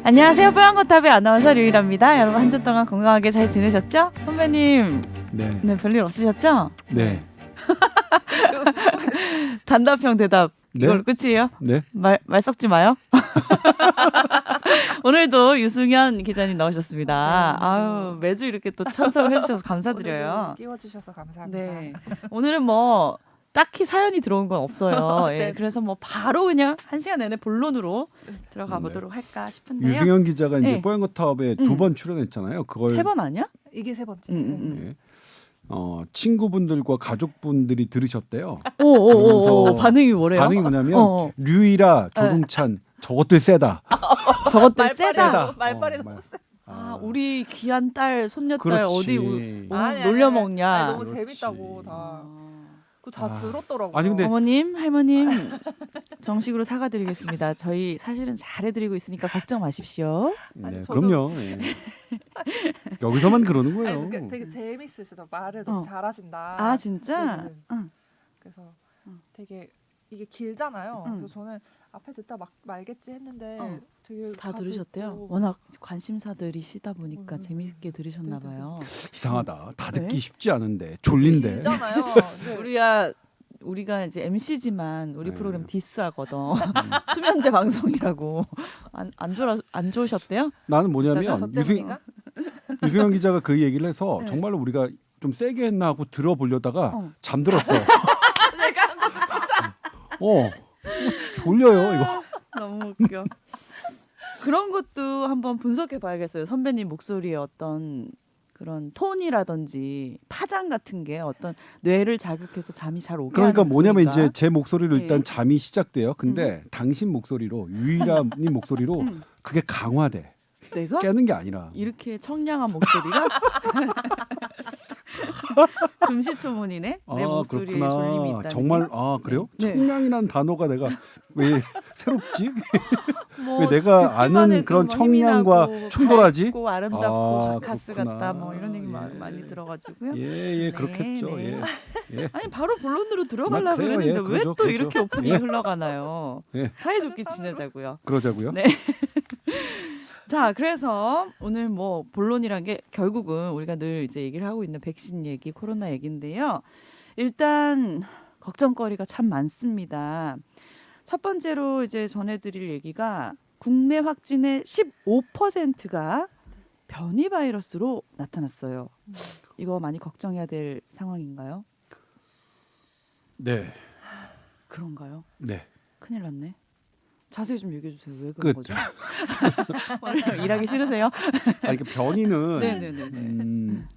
안녕하세요. 뽀얀거탑의 아나운서 류일합니다. 여러분 한 주 동안 건강하게 잘 지내셨죠? 선배님, 네. 별일 없으셨죠? 네. 단답형 대답 네? 이걸로 끝이에요? 네. 말 섞지 마요. 오늘도 유승현 기자님 나오셨습니다. 네, 아유, 매주 이렇게 또 참석해 주셔서 감사드려요. 끼워주셔서 감사합니다. 네. 오늘은 뭐 딱히 사연이 들어온 건 없어요. 예, 네. 그래서 뭐 바로 그냥 한 시간 내내 본론으로 들어가 네. 보도록 할까 싶은데요. 유승현 기자가 이제 네. 뽀얀거탑에 두 번 출연했잖아요. 그걸 세 번 아니야? 이게 세 번째. 네. 친구분들과 가족분들이 들으셨대요. 오오오 그러면서 반응이 뭐래요? 반응이 뭐냐면 어. 류이라 조동찬 저것들 세다. 저것들 말빨이 세다. 세다. 말빨이 말. 아, 우리 귀한 딸, 손녀딸 그렇지. 어디 아니, 놀려 아니, 먹냐? 아니, 너무 그렇지. 재밌다고 다. 그거 다 아. 들었더라고요. 아니, 근데 어머님, 할머님 정식으로 사과드리겠습니다. 저희 사실은 잘해드리고 있으니까 걱정 마십시오. 네, 아니, 저도- 그럼요. 예. 여기서만 그러는 거예요. 아니, 되게 재밌으시다. 말을 너무 잘하신다. 아 진짜? 네네. 응. 그래서 되게 이게 길잖아요. 응. 그래서 저는 앞에 듣다 막 말겠지 했는데 어. 되게 다 들으셨대요. 듣고 워낙 관심사들이시다 보니까 음. 재밌게 들으셨나 네네네. 봐요. 이상하다. 다 왜? 듣기 쉽지 않은데 졸린데. 길잖아요. 네. 우리가 이제 MC지만 우리 네. 프로그램 디스하거든. 수면제 방송이라고 안 좋으셨대요? 나는 저 뭐냐면 때문인가? 유승현 기자가 그 얘기를 해서 네. 정말로 우리가 좀 세게 했나 하고 들어보려다가 어. 잠들었어. 내가 한 것도 졸려요 이거. 너무 웃겨. 그런 것도 한번 분석해 봐야겠어요. 선배님 목소리의 어떤 그런 톤이라든지 파장 같은 게 어떤 뇌를 자극해서 잠이 잘 오게 그러니까 하는 뭐냐면 목소리인가? 이제 제 목소리로 일단 네. 잠이 시작돼요. 근데 당신 목소리로 유일함님 목소리로 음. 그게 강화돼. 내가 깨는 게 아니라. 이렇게 청량한 목소리가 금시초문이네. 내 목소리에 졸림이 있다는 정말 게. 그래요? 네. 청량이라는 단어가 내가 왜 새롭지? 뭐 왜 내가 듣기만 아는 해도 그런 뭐 힘이 청량과 나고 충돌하지? 밝고 아름답고 아, 자카스 그렇구나. 같다 뭐 이런 얘기 예. 많이 들어가지고요. 예, 그렇겠죠. 네. 예. 아니 바로 본론으로 들어가려고 그래요. 그랬는데 예, 왜 그러죠, 또 그러죠. 이렇게 오프닝이 예. 흘러가나요? 예. 사이좋게 지내자고요. 그러자고요. 네. 자, 그래서 오늘 뭐 본론이란 게 결국은 우리가 늘 이제 얘기를 하고 있는 백신 얘기, 코로나 얘기인데요. 일단 걱정거리가 참 많습니다. 첫 번째로 이제 전해드릴 얘기가 국내 확진의 15%가 변이 바이러스로 나타났어요. 이거 많이 걱정해야 될 상황인가요? 네. 그런가요? 네. 큰일 났네. 자세히 좀 얘기해 주세요. 왜 끝. 그런 거죠? 오늘 일하기 싫으세요? 그 변이는 네네네.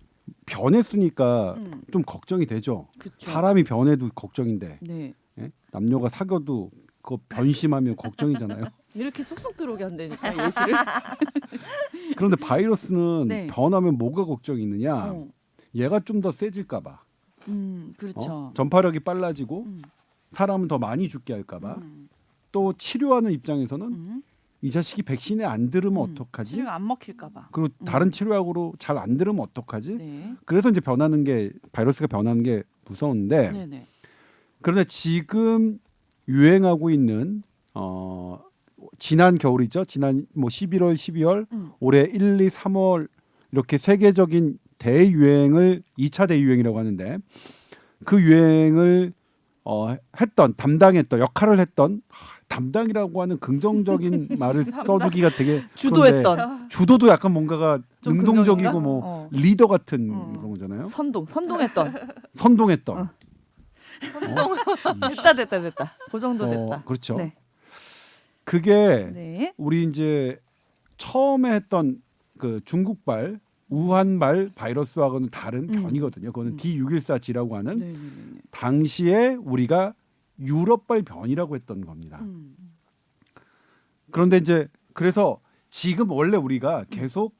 변했으니까 음, 좀 걱정이 되죠. 그쵸. 사람이 변해도 걱정인데 네. 예? 남녀가 사귀어도 그거 변심하면 걱정이잖아요. 이렇게 쏙쏙 들어오게 한다니까 예시를. 그런데 바이러스는 네. 변하면 뭐가 걱정이 있느냐? 어. 얘가 좀 더 세질까 봐. 그렇죠. 전파력이 빨라지고 음, 사람은 더 많이 죽게 할까 봐. 음, 또 치료하는 입장에서는 음. 이 자식이 백신에 안 들으면 어떡하지? 치료가 안 먹힐까봐. 그리고 다른 치료약으로 잘 안 들으면 어떡하지? 네. 그래서 이제 변하는 게 바이러스가 변하는 게 무서운데 네네. 그런데 지금 유행하고 있는 지난 겨울이죠. 지난 뭐 11월, 12월, 올해 1, 2, 3월 이렇게 세계적인 대유행을 2차 대유행이라고 하는데 그 유행을 담당했던 역할을 했던 담당이라고 하는 긍정적인 말을 써주기가 되게 그런데 주도했던 주도도 약간 뭔가가 좀 능동적이고 긍정인가? 뭐 어. 리더 같은 그런 거잖아요. 선동했던. 선동했던. 됐다. 그 정도 됐다. 그렇죠. 네. 그게 네. 우리 이제 처음에 했던 그 중국발 우한발 바이러스하고는 다른 변이거든요. 그거는 D614G라고 하는 네네네. 당시에 우리가 유럽발 변이라고 했던 겁니다. 음. 그런데 이제 그래서 지금 원래 우리가 계속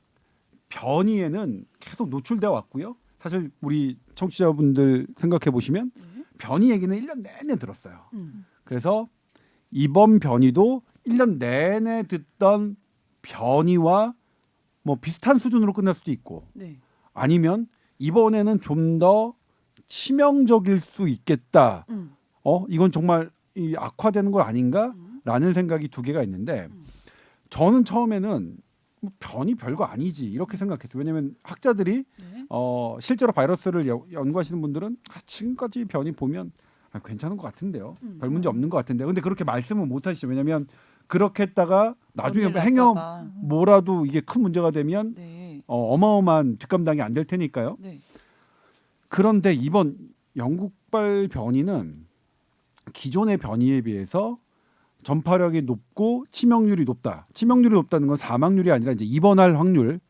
변이에는 계속 노출되어 왔고요. 사실 우리 청취자분들 생각해 보시면 변이 얘기는 1년 내내 들었어요. 그래서 이번 변이도 1년 내내 듣던 변이와 뭐 비슷한 수준으로 끝날 수도 있고 네. 아니면 이번에는 좀 더 치명적일 수 있겠다. 이건 정말 이 악화되는 거 아닌가라는 생각이 두 개가 있는데 저는 처음에는 뭐 변이 별거 아니지 이렇게 생각했어요. 왜냐하면 학자들이 네. 실제로 바이러스를 연구하시는 분들은 지금까지 변이 보면 괜찮은 것 같은데요. 별 문제 없는 것 같은데. 근데 그렇게 말씀은 못 하시죠. 왜냐하면 그렇게 했다가 나중에 언니 행여 날까봐. 뭐라도 이게 큰 문제가 되면 네. 어마어마한 뒷감당이 안 될 테니까요. 네. 그런데 이번 영국발 변이는 기존의 변이에 비해서 전파력이 높고 치명률이 높다. 치명률이 높다는 건 사망률이 아니라 이제 입원할 확률,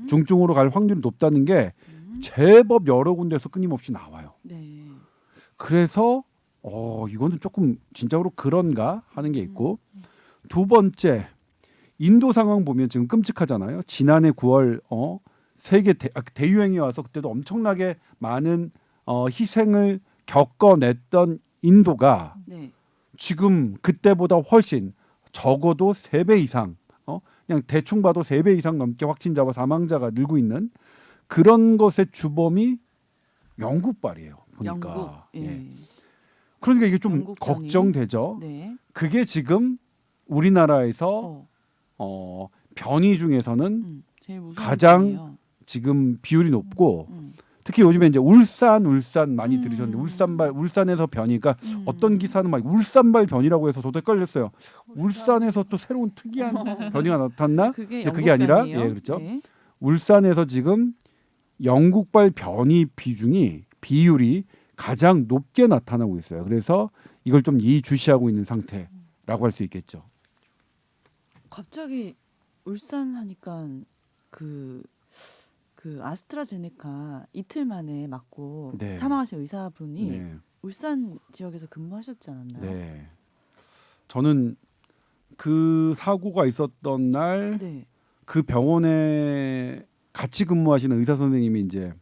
중증으로 갈 확률이 높다는 게 제법 여러 군데서 끊임없이 나와요. 네. 그래서 이거는 조금 진짜로 그런가 하는 게 있고 두 번째 인도 상황 보면 지금 끔찍하잖아요. 지난해 9월 세계 대유행이 와서 그때도 엄청나게 많은 희생을 겪어냈던 인도가 네. 지금 그때보다 훨씬 적어도 3배 이상 그냥 대충 봐도 3배 이상 넘게 확진자와 사망자가 늘고 있는 그런 것의 주범이 영국발이에요. 보니까. 영국. 예. 예. 그러니까 이게 좀 영국 변이. 걱정되죠. 네. 그게 지금 우리나라에서 변이 중에서는 제일 무서운 가장 변이에요. 지금 비율이 높고 음. 특히 요즘에 이제 울산 많이 음. 들으셨는데 울산에서 변이가 어떤 기사는 막 울산발 변이라고 해서 저도 헷갈렸어요. 울산에서 또 새로운 특이한 변이가 나타났나? 그게 근데 그게 아니라 영국 변이에요? 그렇죠. 네. 울산에서 지금 영국발 변이 비율이 가장 높게 나타나고 있어요. 그래서 이걸 좀 예의주시하고 있는 상태라고 할 수 있겠죠. 갑자기 울산 하니까 그 아스트라제네카 이틀 만에 맞고 네. 사망하신 의사분이 네. 울산 지역에서 근무하셨지 않았나요? 네. 저는 그 사고가 있었던 날 네. 그 병원에 같이 근무하시는 의사 선생님이 이제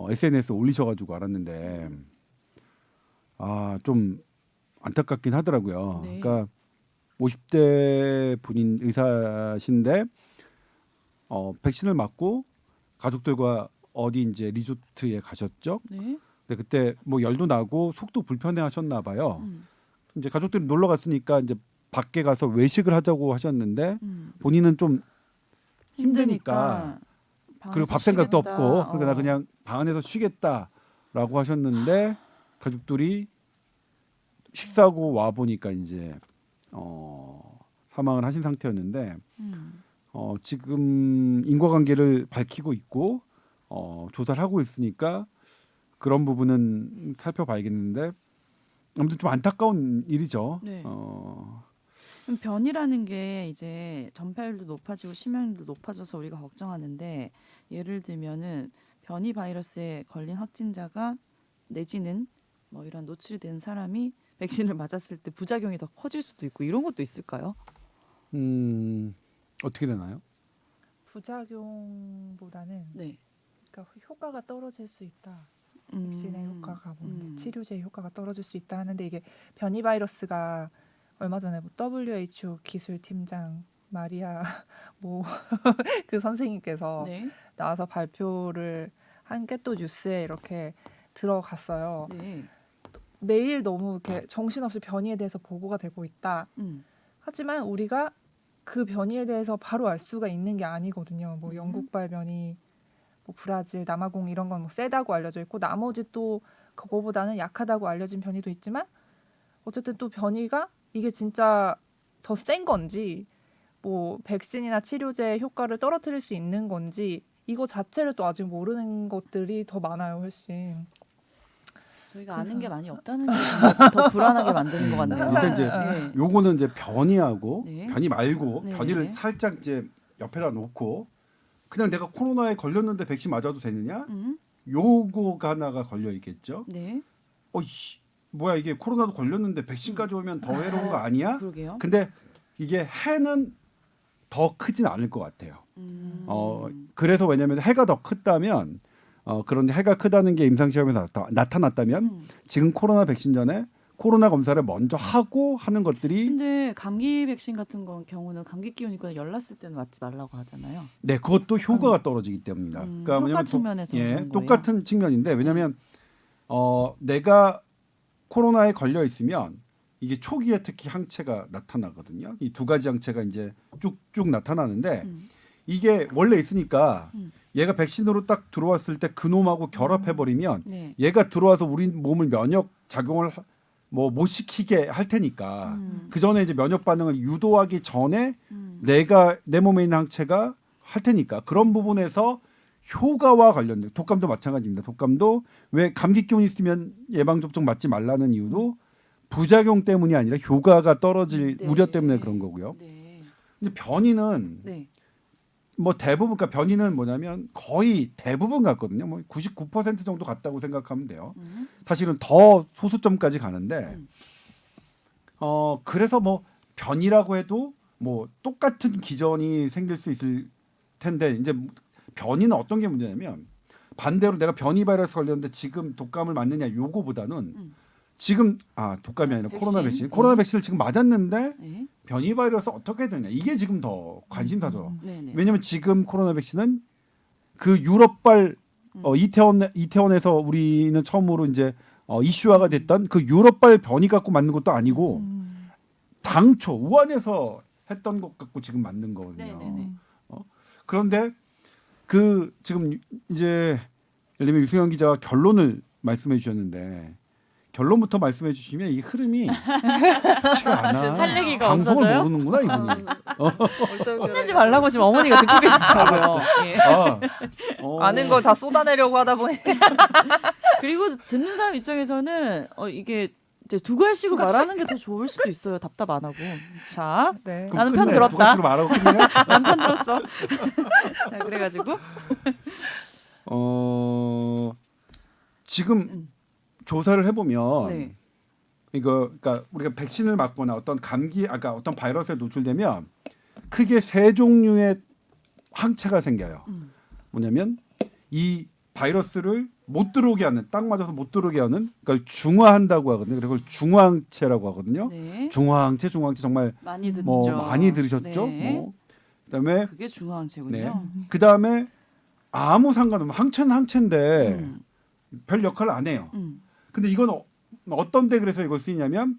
SNS에 올리셔가지고 알았는데 좀 안타깝긴 하더라고요. 네. 그러니까 50대 분인 의사신데 백신을 맞고 가족들과 어디 이제 리조트에 가셨죠. 네. 근데 그때 뭐 열도 나고 속도 불편해하셨나 봐요. 음. 이제 가족들이 놀러 갔으니까 이제 밖에 가서 외식을 하자고 하셨는데 음. 본인은 좀 힘드니까 그리고 방에서 밥 생각도 쉬겠다. 없고 그러니까 나 그냥 방 안에서 쉬겠다라고 하셨는데 가족들이 식사하고 와 보니까 이제 사망을 하신 상태였는데 지금 인과관계를 밝히고 있고 조사를 하고 있으니까 그런 부분은 살펴봐야겠는데 아무튼 좀 안타까운 일이죠. 네. 그럼 변이라는 게 이제 전파율도 높아지고 치명률도 높아져서 우리가 걱정하는데 예를 들면은 변이 바이러스에 걸린 확진자가 내지는 뭐 이런 노출이 된 사람이 백신을 맞았을 때 부작용이 더 커질 수도 있고 이런 것도 있을까요? 어떻게 되나요? 부작용보다는 네. 그러니까 효과가 떨어질 수 있다. 백신의 효과가 치료제의 효과가 떨어질 수 있다 하는데 이게 변이 바이러스가 얼마 전에 뭐 WHO 기술 팀장 마리아 뭐 그 선생님께서 네. 나와서 발표를 한 게 또 뉴스에 이렇게 들어갔어요. 네. 매일 너무 이렇게 정신없이 변이에 대해서 보고가 되고 있다. 하지만 우리가 그 변이에 대해서 바로 알 수가 있는 게 아니거든요. 뭐 영국발 변이, 뭐 브라질, 남아공 이런 건 뭐 세다고 알려져 있고 나머지 또 그거보다는 약하다고 알려진 변이도 있지만 어쨌든 또 변이가 이게 진짜 더 센 건지 뭐 백신이나 치료제의 효과를 떨어뜨릴 수 있는 건지 이거 자체를 또 아직 모르는 것들이 더 많아요, 훨씬. 저희가 아는 게 많이 없다는 게 더 불안하게 만드는 것 같네요. 일단 이제 네. 요거는 이제 변이하고 네. 변이 말고 네, 변이를 네. 살짝 이제 옆에다 놓고 그냥 내가 코로나에 걸렸는데 백신 맞아도 되느냐? 요거가 하나가 걸려 있겠죠. 네. 뭐야 이게 코로나도 걸렸는데 백신까지 오면 더 해로운 거 아니야? 그러게요. 근데 이게 해는 더 크진 않을 것 같아요. 그래서 왜냐하면 해가 더 크다면 그런데 해가 크다는 게 임상시험에서 나타났다면 지금 코로나 백신 전에 코로나 검사를 먼저 하고 하는 것들이 근데 감기 백신 같은 경우는 감기 기운이거나 열났을 때는 맞지 말라고 하잖아요. 네 그것도 효과가 떨어지기 때문입니다. 그러니까 효과 왜냐면 측면에서 그런 거예요? 똑같은 측면인데 왜냐하면 내가 코로나에 걸려 있으면 이게 초기에 특히 항체가 나타나거든요. 이 두 가지 항체가 이제 쭉쭉 나타나는데 이게 원래 있으니까 얘가 백신으로 딱 들어왔을 때 그놈하고 결합해 버리면 네. 얘가 들어와서 우리 몸을 면역 작용을 뭐 못 시키게 할 테니까 그 전에 이제 면역 반응을 유도하기 전에 내가 내 몸에 있는 항체가 할 테니까 그런 부분에서 효과와 관련된 독감도 마찬가지입니다. 독감도 왜 감기 기운 있으면 예방 접종 맞지 말라는 이유도 부작용 때문이 아니라 효과가 떨어질 네. 우려 때문에 그런 거고요. 네. 근데 변이는 네. 뭐 대부분 그러니까 변이는 뭐냐면 거의 대부분 같거든요. 뭐 99% 정도 같다고 생각하면 돼요. 사실은 더 소수점까지 가는데 그래서 뭐 변이라고 해도 뭐 똑같은 기전이 생길 수 있을 텐데 이제 변이는 어떤 게 문제냐면 반대로 내가 변이 바이러스 걸렸는데 지금 독감을 맞느냐 요거보다는 지금 독감이 아니라 백신? 코로나 백신 코로나 백신을 지금 맞았는데 네. 변이 바이러스 어떻게 되냐 이게 지금 더 관심사죠. 네네. 왜냐하면 지금 코로나 백신은 그 유럽발 이태원에서 우리는 처음으로 이제 이슈화가 됐던 그 유럽발 변이 갖고 맞는 것도 아니고 당초 우한에서 했던 것 갖고 지금 맞는 거거든요. 네네네. 그런데 그 지금 이제 예를 들면 유승현 기자가 결론을 말씀해 주셨는데 결론부터 말씀해 주시면 이 흐름이 좋지가 않아. 지금 살리기가 방송을 없어서요? 모르는구나 이분이. 혼내지 말라고 지금 어머니가 듣고 계시더라고요. 예. 아는 걸 다 쏟아내려고 하다 보니 그리고 듣는 사람 입장에서는 이게 이제 두 갈씩으로 말하는 게 더 좋을 수도 있어요. 답답 안 하고. 자, 네. 그럼 나는 편 끝내. 들었다. 두 가지로 말하고 끝내요? 난 편 들었어. 자, 그래가지고 지금 조사를 해보면 네. 이거 그러니까 우리가 백신을 맞거나 어떤 감기 아까 어떤 바이러스에 노출되면 크게 세 종류의 항체가 생겨요. 뭐냐면 이 바이러스를 못 들어오게 하는 딱 맞아서 못 들어오게 하는 그러니까 중화한다고 하거든요. 그걸 중화항체라고 하거든요. 네. 중화항체 정말 많이 듣죠. 뭐 많이 들으셨죠. 네. 뭐. 그다음에 그게 중화항체군요. 네. 그다음에 아무 상관없는 항체는 항체인데 별 역할을 안 해요. 근데 이건 어떤데 그래서 이걸 쓰이냐면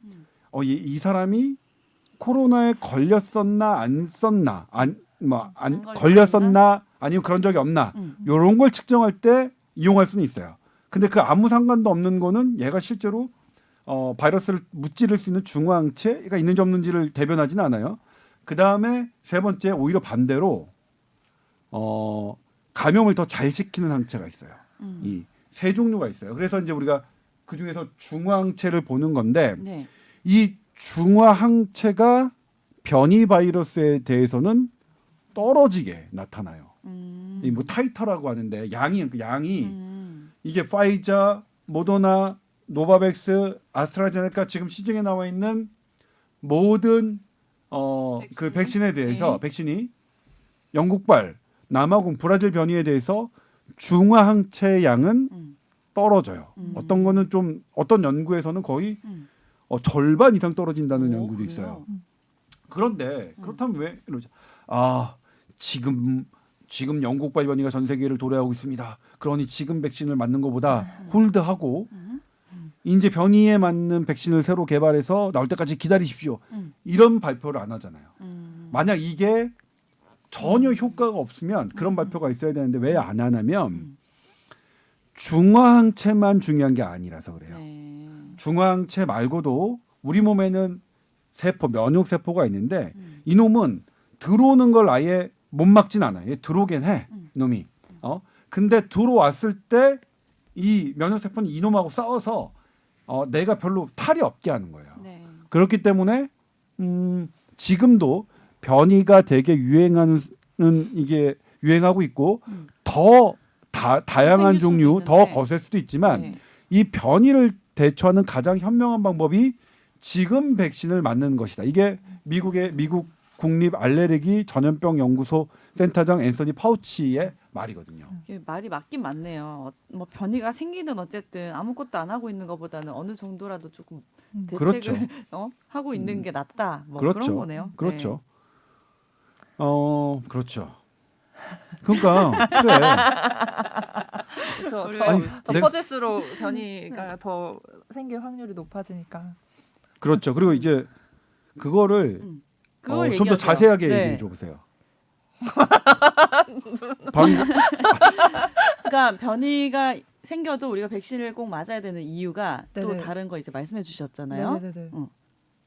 이 사람이 코로나에 걸렸었나 안 썼나 안 걸렸었나 아니면 그런 적이 없나 이런 걸 측정할 때 이용할 수는 있어요. 근데 그 아무 상관도 없는 거는 얘가 실제로 바이러스를 무찌를 수 있는 중화항체가 있는지 없는지를 대변하지는 않아요. 그 다음에 세 번째 오히려 반대로 감염을 더 잘 시키는 항체가 있어요. 이 세 종류가 있어요. 그래서 이제 우리가 그 중에서 중화항체를 보는 건데 네. 이 중화항체가 변이 바이러스에 대해서는 떨어지게 나타나요. 이 뭐 타이터라고 하는데 양이 이게 파이자, 모더나, 노바백스, 아스트라제네카 지금 시중에 나와 있는 모든 그 백신에 대해서 네. 백신이 영국발, 남아공, 브라질 변이에 대해서 중화항체 양은 떨어져요. 어떤 거는 좀 어떤 연구에서는 거의 절반 이상 떨어진다는 연구도 그래요? 있어요. 그런데 그렇다면 왜 이러죠? 지금 영국발 변이가 전 세계를 도래하고 있습니다. 그러니 지금 백신을 맞는 것보다 홀드하고 이제 변이에 맞는 백신을 새로 개발해서 나올 때까지 기다리십시오. 이런 발표를 안 하잖아요. 만약 이게 전혀 효과가 없으면 그런 발표가 있어야 되는데 왜 안 하냐면 중화항체만 중요한 게 아니라서 그래요. 네. 중화항체 말고도 우리 몸에는 세포, 면역 세포가 있는데 이놈은 들어오는 걸 아예 못 막진 않아요. 얘 들어오긴 해, 놈이. 근데 들어왔을 때 이 면역 세포는 이놈하고 싸워서 내가 별로 탈이 없게 하는 거예요. 네. 그렇기 때문에 지금도 변이가 되게 이게 유행하고 있고 더 다양한 생길 수도 종류 더 있는데. 거셀 수도 있지만 네. 이 변이를 대처하는 가장 현명한 방법이 지금 백신을 맞는 것이다. 이게 미국 국립 알레르기 전염병 연구소 센터장 앤서니 파우치의 말이거든요. 이게 말이 맞긴 맞네요. 뭐 변이가 생기든 어쨌든 아무것도 안 하고 있는 것보다는 어느 정도라도 조금 대책을 그렇죠. 하고 있는 게 낫다. 뭐 그렇죠. 그런 거네요. 그렇죠. 그렇죠. 그러니까 그래. 저 아니, 더 내가- 퍼질수록 변이가 더 생길 확률이 높아지니까. 그렇죠. 그리고 이제 그거를 그걸 좀 더 얘기하세요. 자세하게 네. 얘기해 줘 보세요. 방금 그러니까 변이가 생겨도 우리가 백신을 꼭 맞아야 되는 이유가 또 네네. 다른 거 이제 말씀해 주셨잖아요. 네네네. 어.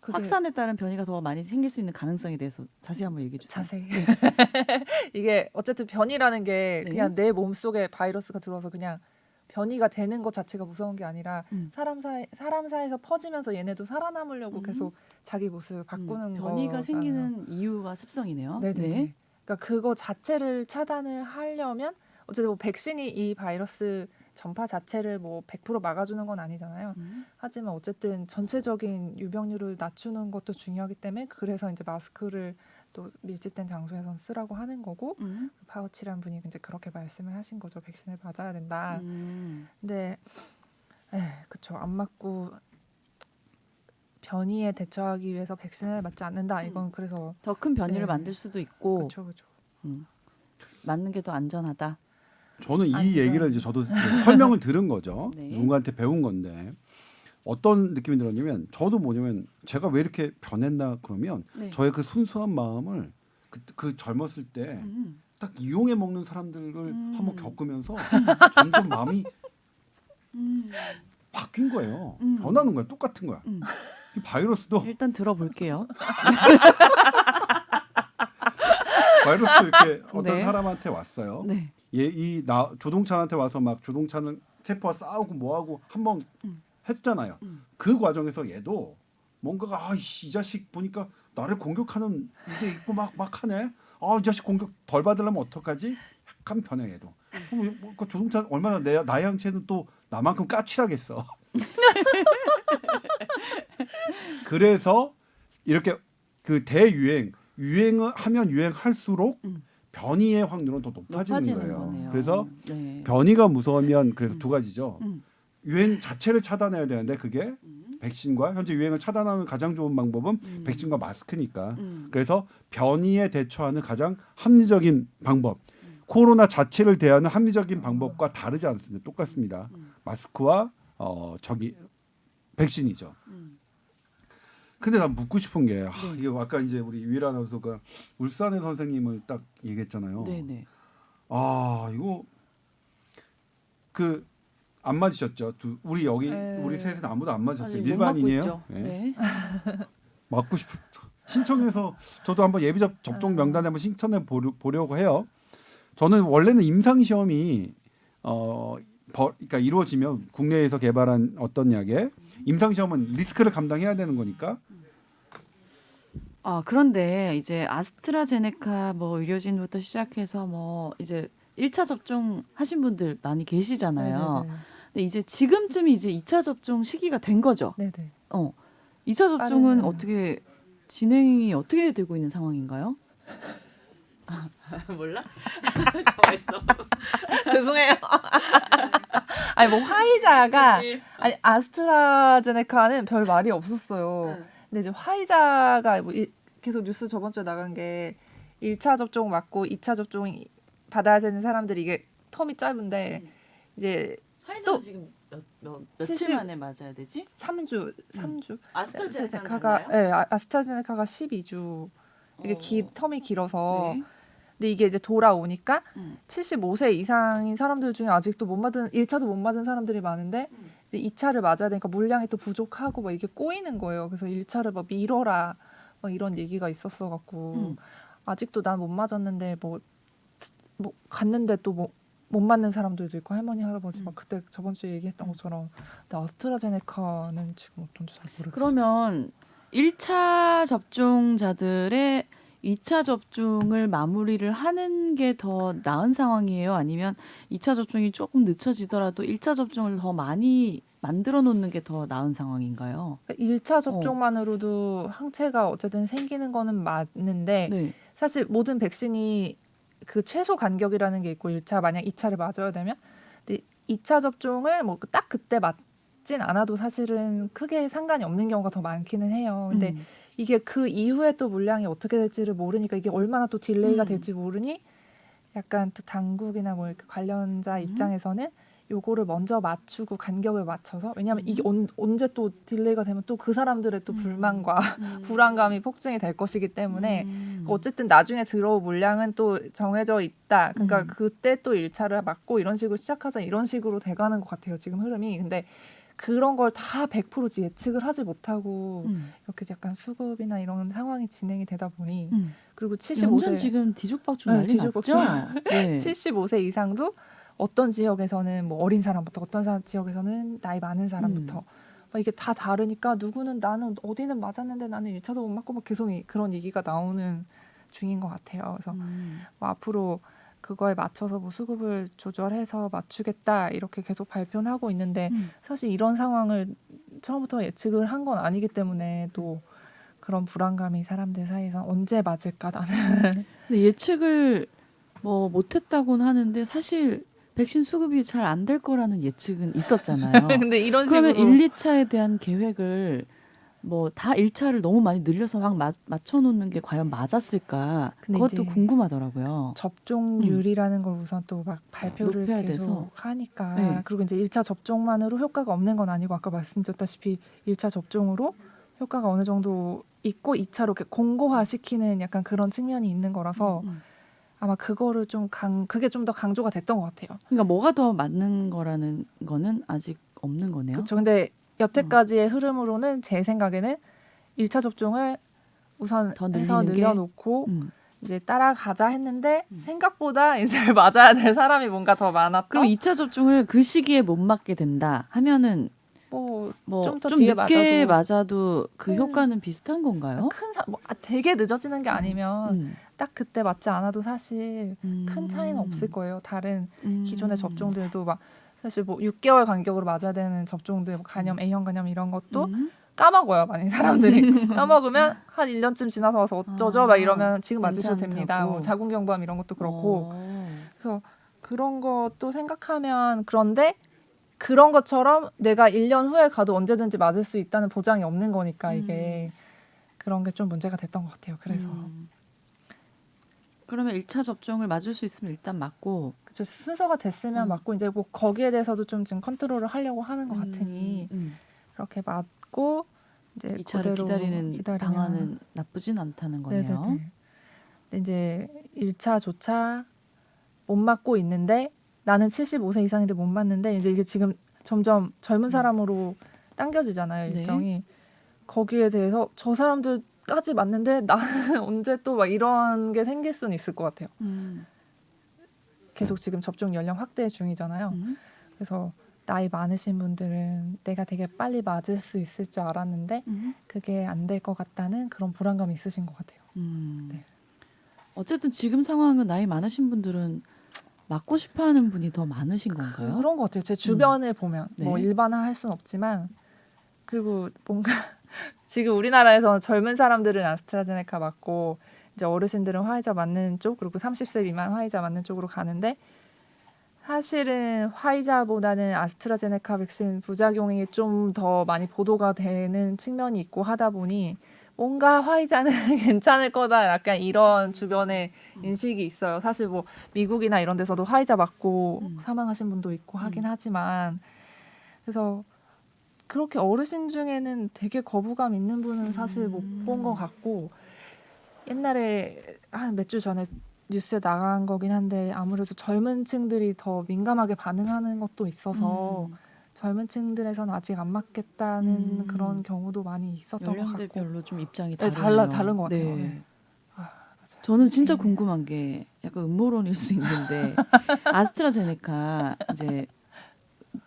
그게 확산에 따른 변이가 더 많이 생길 수 있는 가능성에 대해서 자세히 한번 얘기해 주세요. 자세히. 이게 어쨌든 변이라는 게 네. 그냥 내 몸 속에 바이러스가 들어서 그냥 변이가 되는 것 자체가 무서운 게 아니라 음. 사람 사이에서 퍼지면서 얘네도 살아남으려고 음. 계속 자기 모습을 바꾸는 변이가 거잖아요. 생기는 이유와 습성이네요. 네네. 네. 그러니까 그거 자체를 차단을 하려면 어쨌든 뭐 백신이 이 바이러스 전파 자체를 뭐 100% 막아주는 건 아니잖아요. 하지만 어쨌든 전체적인 유병률을 낮추는 것도 중요하기 때문에 그래서 이제 마스크를 또 밀집된 장소에선 쓰라고 하는 거고 파우치란 분이 이제 그렇게 말씀을 하신 거죠. 백신을 맞아야 된다. 근데 그쵸 안 맞고 변이에 대처하기 위해서 백신을 맞지 않는다. 이건 그래서 더 큰 변이를 네. 만들 수도 있고 그렇죠. 맞는 게 더 안전하다. 저는 이 안전. 얘기를 이제 저도 이제 설명을 들은 거죠. 네. 누군가한테 배운 건데 어떤 느낌이 들었냐면 저도 뭐냐면 제가 왜 이렇게 변했나 그러면 네. 저의 그 순수한 마음을 그 젊었을 때 딱 이용해 먹는 사람들을 한번 겪으면서 점점 마음이 바뀐 거예요. 변하는 거야. 똑같은 거야. 이 바이러스도 일단 들어볼게요. 바이러스 이렇게 어떤 네. 사람한테 왔어요. 네. 나 조동찬한테 와서 막 조동찬은 세포와 싸우고 뭐하고 한번 했잖아요. 그 과정에서 얘도 뭔가가 이 자식 보니까 나를 공격하는 이게 있고 막 하네. 이 자식 공격 덜 받으려면 어떡하지? 약간 변해 얘도. 그러니까 조동찬 얼마나 나의 양체는 또 나만큼 까칠하겠어. 그래서 이렇게 그 유행을 하면 유행할수록 변이의 확률은 더 높아지는 거예요. 거네요. 그래서 네. 변이가 무서우면 그래서 두 가지죠. 음. 유행 자체를 차단해야 되는데 그게 백신과 현재 유행을 차단하는 가장 좋은 방법은 백신과 마스크니까. 그래서 변이에 대처하는 가장 합리적인 방법. 코로나 자체를 대하는 합리적인 방법과 다르지 않습니다. 똑같습니다. 마스크와 백신이죠. 근데 난 묻고 싶은 게 이거 아까 이제 우리 유일 아나운서가 울산의 선생님을 딱 얘기했잖아요. 네네. 이거 안 맞으셨죠? 우리 여기 네. 우리 셋은 아무도 안 맞았어요. 아직 못 일반인이에요. 맞고 있죠. 네. 맞고 싶어. 신청해서 저도 한번 예비 접종 명단에 한번 신청해 보려고 해요. 저는 원래는 임상 시험이 그러니까 이루어지면 국내에서 개발한 어떤 약에 임상 시험은 리스크를 감당해야 되는 거니까. 그런데 이제 아스트라제네카 뭐 의료진부터 시작해서 뭐 이제 1차 접종 하신 분들 많이 계시잖아요. 네네네. 근데 이제 지금쯤이 이제 2차 접종 시기가 된 거죠. 네네. 2차 접종은 빠른- 어떻게 진행이 어떻게 되고 있는 상황인가요? 몰라? 가만 있어. 죄송해요. 아니 뭐 화이자가 아니 아스트라제네카는 별 말이 없었어요. 근데 이제 화이자가 뭐 계속 뉴스 저번 주에 나간 게 1차 접종 맞고 2차 접종 받아야 되는 사람들이 이게 텀이 짧은데 이제 화이자 또 지금 며칠 70 만에 맞아야 되지? 3주 아스트라제네카가 네, 아스트라제네카가 12주 이게 텀이 길어서 네. 근데 이게 이제 돌아오니까 75세 음. 이상인 사람들 중에 아직도 못 맞은 1차도 못 맞은 사람들이 많은데 이제 2차를 맞아야 되니까 물량이 또 부족하고 막 이게 꼬이는 거예요. 그래서 1차를 막 미뤄라 막 이런 얘기가 있었어 갖고 아직도 난 못 맞았는데 뭐 갔는데 또 못 맞는 사람들도 있고 할머니 할아버지 막 그때 저번 주에 얘기했던 것처럼 근데 아스트라제네카는 지금 어떤지 잘 모르겠어요. 그러면 1차 접종자들의 2차 접종을 마무리를 하는 게 더 나은 상황이에요? 아니면 2차 접종이 조금 늦춰지더라도 1차 접종을 더 많이 만들어 놓는 게 더 나은 상황인가요? 1차 접종만으로도 항체가 어쨌든 생기는 거는 맞는데 네. 사실 모든 백신이 그 최소 간격이라는 게 있고 1차 만약 2차를 맞아야 되면 근데 2차 접종을 뭐 딱 그때 맞진 않아도 사실은 크게 상관이 없는 경우가 더 많기는 해요. 근데 이게 그 이후에 또 물량이 어떻게 될지를 모르니까 이게 얼마나 또 딜레이가 될지 모르니 약간 또 당국이나 뭐 이렇게 관련자 입장에서는 요거를 먼저 맞추고 간격을 맞춰서 왜냐하면 이게 언제 또 딜레이가 되면 또 그 사람들의 또 불만과 불안감이 폭증이 될 것이기 때문에 어쨌든 나중에 들어올 물량은 또 정해져 있다. 그러니까 그때 또 1차를 맞고 이런 식으로 시작하자 이런 식으로 돼가는 것 같아요. 지금 흐름이. 근데 그런 걸 다 100% 예측을 하지 못하고 이렇게 약간 수급이나 이런 상황이 진행이 되다 보니 그리고 75세 완전 지금 뒤죽박죽 난리 뒤죽박죽. 났죠. 네. 75세 이상도 어떤 지역에서는 뭐 어린 사람부터 어떤 지역에서는 나이 많은 사람부터 막 이게 다 다르니까 누구는 나는 어디는 맞았는데 나는 1차도 못 맞고 막 계속 그런 얘기가 나오는 중인 것 같아요. 그래서 뭐 앞으로 그거에 맞춰서 뭐 수급을 조절해서 맞추겠다 이렇게 계속 발표는 하고 있는데 사실 이런 상황을 처음부터 예측을 한 건 아니기 때문에 또 그런 불안감이 사람들 사이에서 언제 맞을까 나는. 근데 예측을 뭐 못했다고는 하는데 사실 백신 수급이 잘 안 될 거라는 예측은 있었잖아요. 근데 이런 그러면 식으로 1, 2차에 대한 계획을 뭐 다 1차를 너무 많이 늘려서 막 맞춰놓는 게 과연 맞았을까? 근데 그것도 이제 궁금하더라고요. 접종률이라는 걸 우선 또 막 발표를 높여야 계속 돼서. 하니까 네. 그리고 이제 1차 접종만으로 효과가 없는 건 아니고 아까 말씀드렸다시피 1차 접종으로 효과가 어느 정도 있고 2차로 이렇게 공고화시키는 약간 그런 측면이 있는 거라서 아마 그거를 그게 좀 더 강조가 됐던 것 같아요. 그러니까 뭐가 더 맞는 거라는 거는 아직 없는 거네요. 그렇죠. 근데 여태까지의 흐름으로는 제 생각에는 1차 접종을 우선 더 해서 늘리는 게? 늘려놓고 이제 따라가자 했는데 생각보다 이제 맞아야 될 사람이 뭔가 더 많았다. 그럼 2차 접종을 그 시기에 못 맞게 된다 하면은 뭐 뭐 좀 더 좀 뒤에 늦게 맞아도 그 큰- 효과는 비슷한 건가요? 되게 늦어지는 게 아니면 음. 딱 그때 맞지 않아도 사실 큰 차이는 없을 거예요. 다른 기존의 접종들도 막 사실 뭐 6개월 간격으로 맞아야 되는 접종들, 뭐 간염, A형 간염 이런 것도 까먹어요. 많이 사람들이 까먹으면 한 1년쯤 지나서 와서 어쩌죠? 막 이러면 지금 맞으셔도 괜찮다고. 됩니다. 뭐 자궁경부암 이런 것도 그렇고 그래서 그런 것도 생각하면 그런데 그런 것처럼 내가 1년 후에 가도 언제든지 맞을 수 있다는 보장이 없는 거니까 이게 그런 게 좀 문제가 됐던 것 같아요. 그래서 그러면 1차 접종을 맞을 수 있으면 일단 맞고 그쵸, 순서가 됐으면 맞고 이제 뭐 거기에 대해서도 좀 지금 컨트롤을 하려고 하는 것 같으니 그렇게 맞고 이제 2차를 그대로 기다리는 기다리면. 방안은 나쁘진 않다는 거네요. 네네네. 근데 이제 1차 못 맞고 있는데 나는 75세 이상인데 못 맞는데 이제 이게 지금 점점 젊은 사람으로 당겨지잖아요. 네. 일정이. 거기에 대해서 저 사람들까지 맞는데 나는 언제 또 막 이런 게 생길 수는 있을 것 같아요. 계속 지금 접종 연령 확대 중이잖아요. 그래서 나이 많으신 분들은 내가 되게 빨리 맞을 수 있을 줄 알았는데 그게 안 될 것 같다는 그런 불안감이 있으신 것 같아요. 네. 어쨌든 지금 상황은 나이 많으신 분들은 맞고 싶어하는 분이 더 많으신 건가요? 그런 것 같아요. 제 주변을 보면 뭐 네. 일반화할 수는 없지만 그리고 뭔가 지금 우리나라에서 젊은 사람들은 아스트라제네카 맞고 이제 어르신들은 화이자 맞는 쪽 그리고 30세 미만 화이자 맞는 쪽으로 가는데 사실은 화이자보다는 아스트라제네카 백신 부작용이 좀 더 많이 보도가 되는 측면이 있고 하다 보니 뭔가 화이자는 괜찮을 거다 약간 이런 주변에 인식이 있어요. 사실 뭐 미국이나 이런 데서도 화이자 맞고 사망하신 분도 있고 하긴 하지만 그래서 그렇게 어르신 중에는 되게 거부감 있는 분은 사실 못 본 것 같고 옛날에 한 몇 주 전에 뉴스에 나간 거긴 한데 아무래도 젊은 층들이 더 민감하게 반응하는 것도 있어서 젊은 층들에서는 아직 안 맞겠다는 그런 경우도 많이 있었던 것 같고 연령대별로 좀 입장이 네, 다르네요. 다른 것 같아요. 네. 네. 맞아요. 저는 진짜 네. 궁금한 게 약간 음모론일 수 있는데 아스트라제네카 이제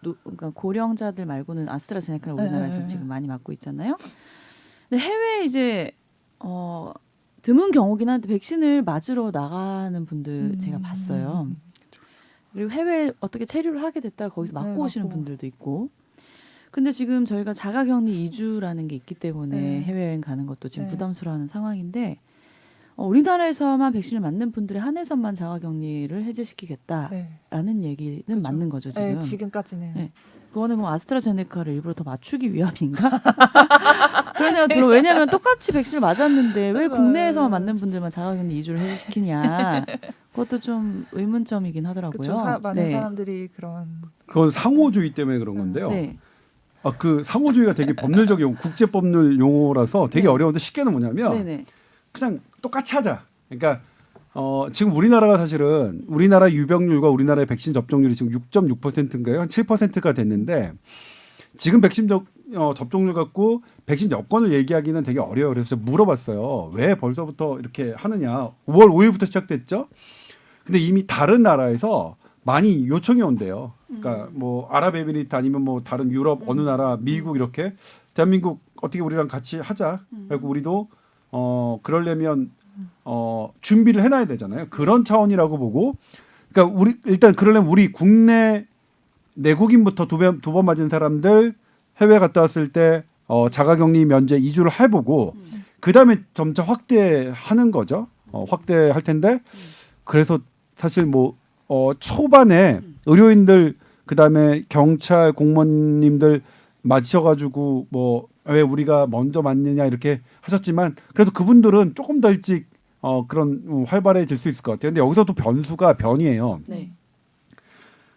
그러니까 고령자들 말고는 아스트라제네카를 우리나라에서 지금 많이 맞고 있잖아요. 근데 해외에 이제 드문 경우긴 한데 백신을 맞으러 나가는 분들 제가 봤어요. 그리고 해외에 어떻게 체류를 하게 됐다가 거기서 맞고 네, 오시는 맞고. 분들도 있고. 근데 지금 저희가 자가격리 2주라는 게 있기 때문에 네. 해외여행 가는 것도 지금 네. 부담스러워하는 상황인데 우리나라에서만 백신을 맞는 분들에 한해서만 자가격리를 해제시키겠다라는 네. 얘기는 그렇죠. 맞는 거죠 지금. 네, 지금까지는. 네. 그거는 뭐 아스트라제네카를 일부러 더 맞추기 위함인가? 그런 생각 들어. 왜냐하면 똑같이 백신을 맞았는데 왜 국내에서만 맞는 분들만 자가격리 2주를 해제시키냐? 그것도 좀 의문점이긴 하더라고요. 그렇죠. 많은 네. 사람들이 그런 그건 상호주의 때문에 그런 건데요. 네. 그 상호주의가 되게 법률적 용어, 국제법률 용어라서 되게 네. 어려운데 쉽게는 뭐냐면 네네. 그냥 똑같이 하자. 그러니까 지금 우리나라가 사실은 우리나라 유병률과 우리나라의 백신 접종률이 지금 6.6%인가요? 한 7%가 됐는데 지금 백신 접종률 갖고 백신 여건을 얘기하기는 되게 어려워요. 그래서 물어봤어요. 왜 벌써부터 이렇게 하느냐. 5월 5일부터 시작됐죠. 근데 이미 다른 나라에서 많이 요청이 온대요. 그러니까 뭐 아랍에미리트 아니면 뭐 다른 유럽 어느 나라, 미국 이렇게 대한민국 어떻게 우리랑 같이 하자. 그리고 우리도 그러려면 준비를 해놔야 되잖아요. 그런 차원이라고 보고, 그러니까 우리 일단 그러려면 우리 국내 내국인부터 두 번 맞은 사람들 해외 갔다 왔을 때 자가격리 면제 2주를 해보고 그 다음에 점차 확대하는 거죠. 확대할 텐데 그래서 사실 뭐 초반에 의료인들 그 다음에 경찰 공무원님들 맞으셔가지고 뭐 왜 우리가 먼저 맞느냐 이렇게 하셨지만 그래도 그분들은 조금 더 일찍 그런 활발해질 수 있을 것 같아요. 근데 여기서도 변수가 변이에요. 네.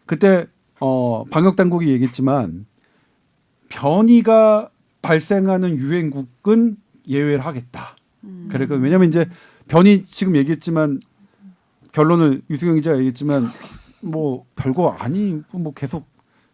그때 방역 당국이 얘기했지만 변이가 발생하는 유행국은 예외를 하겠다. 그러니까 왜냐하면 이제 변이 지금 얘기했지만 결론을 유승현 기자가 얘기했지만 뭐 별거 아니고 뭐 계속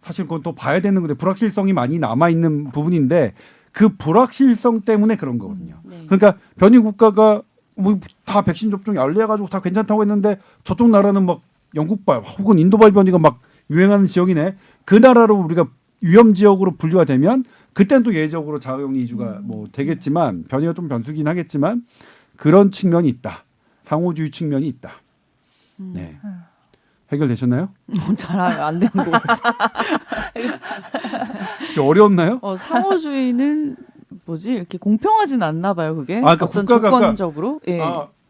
사실 그건 또 봐야 되는 건데 불확실성이 많이 남아 있는 부분인데 그 불확실성 때문에 그런 거거든요. 네. 그러니까 변이 국가가 뭐 다 백신 접종이 알려가지고 다 괜찮다고 했는데 저쪽 나라는 막 영국발 혹은 인도발 변이가 막 유행하는 지역이네. 그 나라로 우리가 위험 지역으로 분류가 되면 그때는 또 예외적으로 자가격리 2주가 뭐 되겠지만 변이가 좀 변수긴 하겠지만 그런 측면이 있다. 상호주의 측면이 있다. 네. 해결되셨나요? 잘 안 되는 것 같아요. 좀 어려웠나요? 상호주의는 뭐지 이렇게 공평하진 않나 봐요. 그게 그러니까 어떤 국가가 조건적으로. 예.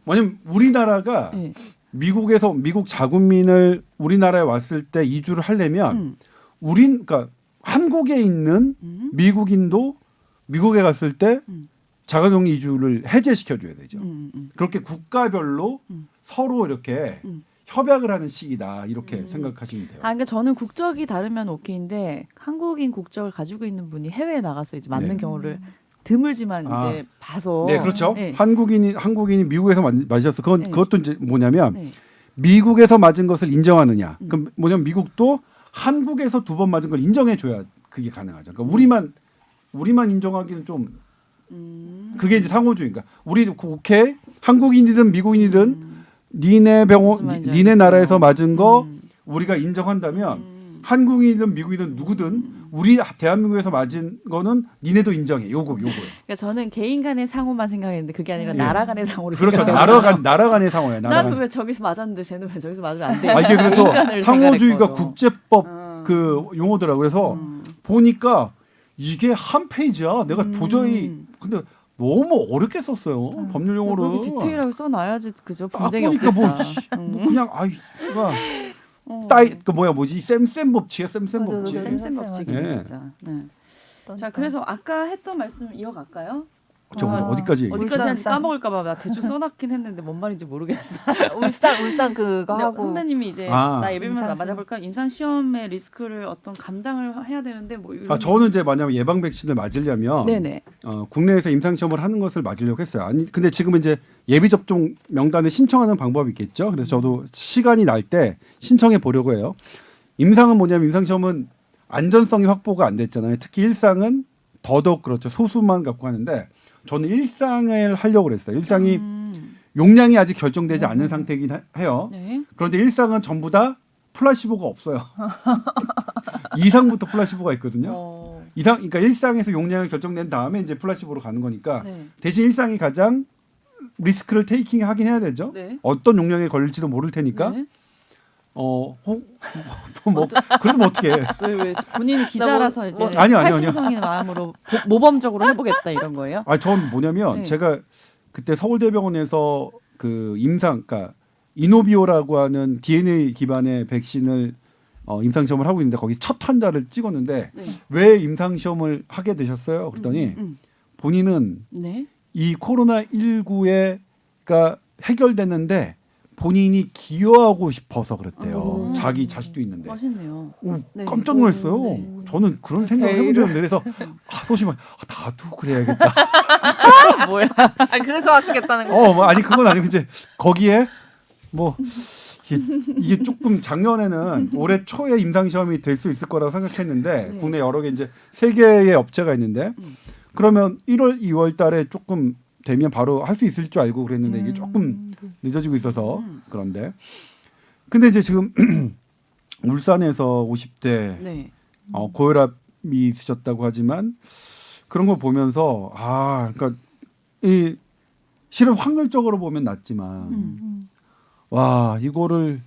왜냐면 우리나라가 예. 미국 자국민을 우리나라에 왔을 때 이주를 하려면 그러니까 한국에 있는 미국인도 미국에 갔을 때 자가격리 이주를 해제시켜 줘야 되죠. 그렇게 국가별로 서로 이렇게 협약을 하는 시기다 이렇게 생각하시면 돼요. 그러니까 저는 국적이 다르면 오케이인데 한국인 국적을 가지고 있는 분이 해외에 나가서 이제 맞는 네. 경우를 드물지만 이제 봐서. 네, 그렇죠. 네. 한국인이 미국에서 맞으셔서 네. 그것도 이제 뭐냐면 네. 미국에서 맞은 것을 인정하느냐. 그럼 뭐냐면 미국도 한국에서 2번 맞은 걸 인정해 줘야 그게 가능하죠. 그러니까 우리만 인정하기는 좀 그게 이제 상호주의인가. 우리 오케이 한국인이든 미국인이든 니네 병원, 무슨 말인지 니네 알겠어요. 나라에서 맞은 거 우리가 인정한다면 한국인이든 미국이든 누구든 우리 대한민국에서 맞은 거는 니네도 인정해. 요거예요. 그러니까 저는 개인 간의 상호만 생각했는데 그게 아니라 예. 나라 간의 상호로 그렇죠. 생각해요. 나라 간의 상호예요. 나라 나는 간. 왜 저기서 맞았는데 쟤는 왜 저기서 맞으면 안 돼? 이게 그래서 인간을 상호주의가 생각했거든. 국제법 그 용어더라고요. 그래서 보니까 이게 한 페이지야. 내가 도저히 근데 너무 어렵게 썼어요. 법률 용어를. 그렇게 디테일하게 써놔야지 그죠? 딱 분쟁이 보니까 없겠다. 뭐 그냥 뭐지 쌤 법칙이야. 쌤 맞아, 법칙. 맞아. 쌤쌤 법칙이네 네. 진짜. 네. 자 그래서 아까 했던 말씀 이어갈까요? 저 어디까지 얘기해? 어디까지 하는지 울산. 까먹을까봐 나 대충 써놨긴 했는데 뭔 말인지 모르겠어. 울산 그거 근데 하고 선배님이 이제 아. 나 예비면 임상 맞아볼까? 임상 시험의 리스크를 어떤 감당을 해야 되는데 뭐 이런. 저는 이제 만약에 예방 백신을 맞으려면 네네. 국내에서 임상 시험을 하는 것을 맞으려고 했어요. 아니 근데 지금은 이제 예비 접종 명단에 신청하는 방법이 있겠죠. 그래서 저도 시간이 날 때 신청해 보려고 해요. 임상은 뭐냐면 임상 시험은 안전성이 확보가 안 됐잖아요. 특히 일상은 더더욱 그렇죠. 소수만 갖고 하는데 저는 일상을 하려고 그랬어요. 일상이 용량이 아직 결정되지 않은 상태이긴 해요. 네. 그런데 일상은 전부 다 플라시보가 없어요. 이상부터 플라시보가 있거든요. 그러니까 일상에서 용량이 결정된 다음에 이제 플라시보로 가는 거니까 네. 대신 일상이 가장 리스크를 테이킹 하긴 해야 되죠. 네. 어떤 용량에 걸릴지도 모를 테니까. 네. 그러면 어떻게 해? 왜 본인이 기자라서 이제 아니요. 팔심성인 마음으로 모범적으로 해보겠다 이런 거예요? 전 뭐냐면 네. 제가 그때 서울대병원에서 그 그러니까 이노비오라고 하는 DNA 기반의 백신을 임상 시험을 하고 있는데 거기 첫 환자를 찍었는데 네. 왜 임상 시험을 하게 되셨어요? 그랬더니 본인은 네. 이 코로나 19가 해결됐는데 본인이 기여하고 싶어서 그랬대요. 오. 자기 자식도 있는데. 맛있네요. 오, 네. 깜짝 놀랐어요. 네. 저는 그런 생각을 해본 적이 없는데 그래서 소심한 나도 그래야겠다. 뭐야? 아니 그래서 하시겠다는 거. 뭐 아니 그건 아니고 이제 거기에 뭐 이게 조금 작년에는 올해 초에 임상 시험이 될 수 있을 거라고 생각했는데 네. 국내 여러 개 이제 세 개의 업체가 있는데 그러면 1월, 2월 달에 조금 되면 바로 할 수 있을 줄 알고 그랬는데 이게 조금 늦어지고 있어서 그런데 근데 이제 지금 울산에서 50대 네. 고혈압이 있으셨다고 하지만 그런 걸 보면서 그러니까 이 실은 확률적으로 보면 낮지만 와 이거를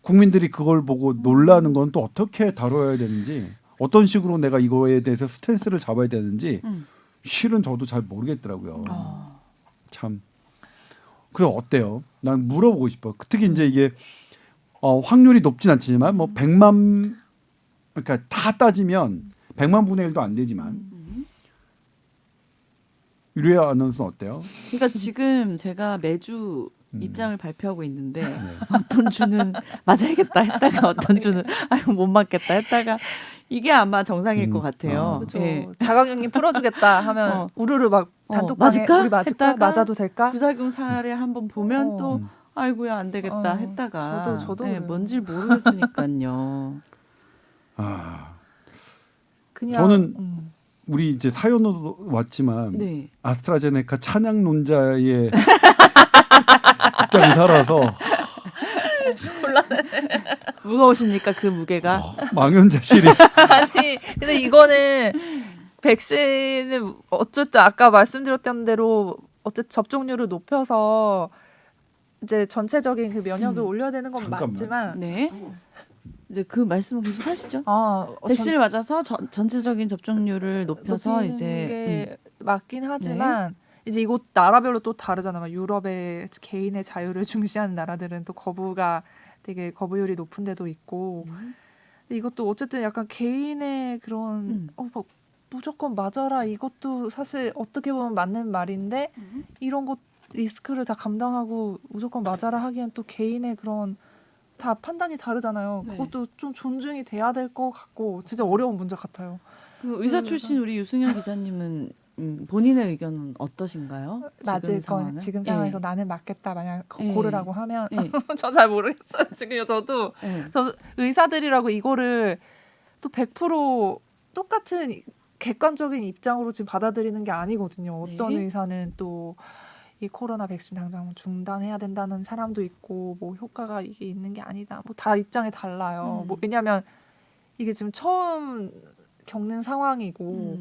국민들이 그걸 보고 놀라는 건 또 어떻게 다뤄야 되는지 어떤 식으로 내가 이거에 대해서 스탠스를 잡아야 되는지 실은 저도 잘 모르겠더라고요. 참. 그래 어때요? 난 물어보고 싶어. 특히 이제 이게 확률이 높진 않지만 뭐 100만 그러니까 다 따지면 100만 분의 1도 안 되지만 유리아 아나운서는 어때요? 그러니까 지금 제가 매주 입장을 발표하고 있는데 네. 어떤 주는 맞아야겠다 했다가 어떤 주는 아유 못 맞겠다 했다가 이게 아마 정상일 것 같아요. 그렇죠. 예. 자가격리 풀어주겠다 하면 우르르 막 단톡방에 맞을까? 우리 맞을까? 했다가 맞아도 될까? 부작용 사례 한번 보면 또 음. 아이고야 안 되겠다 어, 했다가 저도 예, 그래요. 뭔지 모르겠으니까요. 그냥 저는 우리 이제 사연으로 왔지만 네. 아스트라제네카 찬양론자의 입장을 살아서 무거우십니까 그 무게가? 망연자실이 아니 근데 이거는 백신은 어쨌든 아까 말씀드렸던 대로 어쨌든 접종률을 높여서 이제 전체적인 그 면역을 올려야 되는 건 잠깐만. 맞지만 네. 이제 그 말씀을 계속 하시죠. 백신을 백신을 맞아서 전체적인 접종률을 높여서 높이는 이제 게 맞긴 하지만 이제 이곳 나라별로 또 다르잖아요. 막 유럽의 개인의 자유를 중시하는 나라들은 또 거부가 되게 거부율이 높은 데도 있고 근데 이것도 어쨌든 약간 개인의 그런 뭐 무조건 맞아라 이것도 사실 어떻게 보면 맞는 말인데 이런 것 리스크를 다 감당하고 무조건 맞아라 하기엔 또 개인의 그런 다 판단이 다르잖아요. 네. 그것도 좀 존중이 돼야 될 것 같고 진짜 어려운 문제 같아요. 그 의사 출신 우리 유승현 기자님은 본인의 의견은 어떠신가요? 맞을 건 지금 상황에서 예. 나는 맞겠다 만약 예. 고르라고 하면 예. 저 잘 모르겠어요. 지금 저도 예. 저 의사들이라고 이거를 또 100% 똑같은 객관적인 입장으로 지금 받아들이는 게 아니거든요. 어떤 네. 의사는 또 이 코로나 백신 당장 중단해야 된다는 사람도 있고 뭐 효과가 이게 있는 게 아니다. 뭐 다 입장이 달라요. 뭐 왜냐하면 이게 지금 처음 겪는 상황이고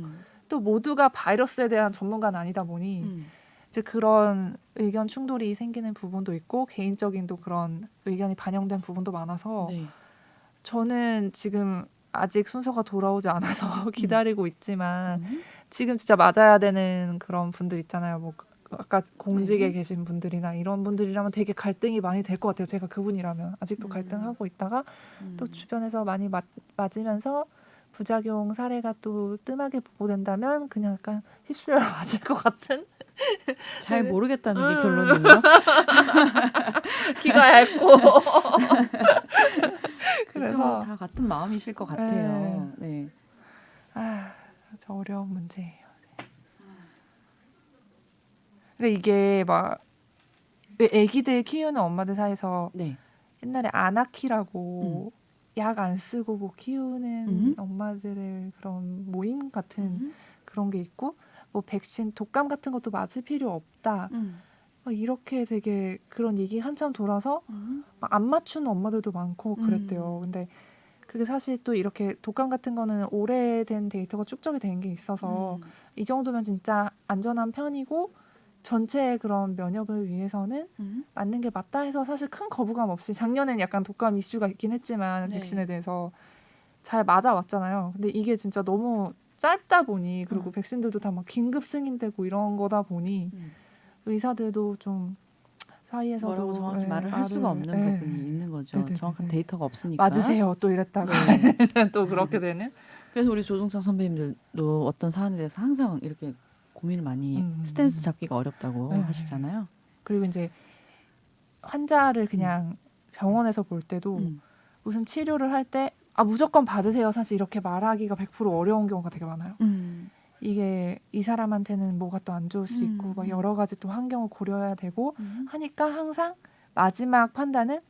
또 모두가 바이러스에 대한 전문가는 아니다 보니 이제 그런 의견 충돌이 생기는 부분도 있고 개인적인 또 그런 의견이 반영된 부분도 많아서 네. 저는 지금 아직 순서가 돌아오지 않아서 기다리고 있지만 지금 진짜 맞아야 되는 그런 분들 있잖아요. 뭐 아까 공직에 계신 분들이나 이런 분들이라면 되게 갈등이 많이 될 것 같아요. 제가 그분이라면 아직도 갈등하고 있다가 또 주변에서 많이 맞으면서 부작용 사례가 또 뜸하게 보고된다면 그냥 약간 휩쓸려 맞을 것 같은 잘 모르겠다는 게 결론이네요. 귀가 얇고 그래서 다 같은 마음이실 것 같아요. 네. 저 어려운 문제예요. 그러니까 이게 막 왜 아기들 키우는 엄마들 사이에서 네. 옛날에 아나키라고 약 안 쓰고 뭐 키우는 엄마들의 그런 모임 같은 그런 게 있고 뭐 백신 독감 같은 것도 맞을 필요 없다. 막 이렇게 되게 그런 얘기 한참 돌아서 막 안 맞추는 엄마들도 많고 그랬대요. 근데 그게 사실 또 이렇게 독감 같은 거는 오래된 데이터가 축적이 된 게 있어서 이 정도면 진짜 안전한 편이고 전체의 그런 면역을 위해서는 맞는 게 맞다 해서 사실 큰 거부감 없이 작년에는 약간 독감 이슈가 있긴 했지만 네. 백신에 대해서 잘 맞아왔잖아요. 근데 이게 진짜 너무 짧다 보니 그리고 백신들도 다 막 긴급 승인되고 이런 거다 보니 의사들도 좀 사이에서도 뭐라고 정확히 말을 할 수가 없는 부분이 있는 거죠. 네네네네. 정확한 데이터가 없으니까. 맞으세요 또 이랬다가 또 그렇게 되는. 그래서 우리 조동상 선배님들도 어떤 사안에 대해서 항상 이렇게 고민을 많이 스탠스 잡기가 어렵다고 하시잖아요. 그리고 이제 환자를 그냥 병원에서 볼 때도 무슨 치료를 할 때 무조건 받으세요. 사실 이렇게 말하기가 100% 어려운 경우가 되게 많아요. 이게 이 사람한테는 뭐가 또 안 좋을 수 있고 막 여러 가지 또 환경을 고려해야 되고 하니까 항상 마지막 판단은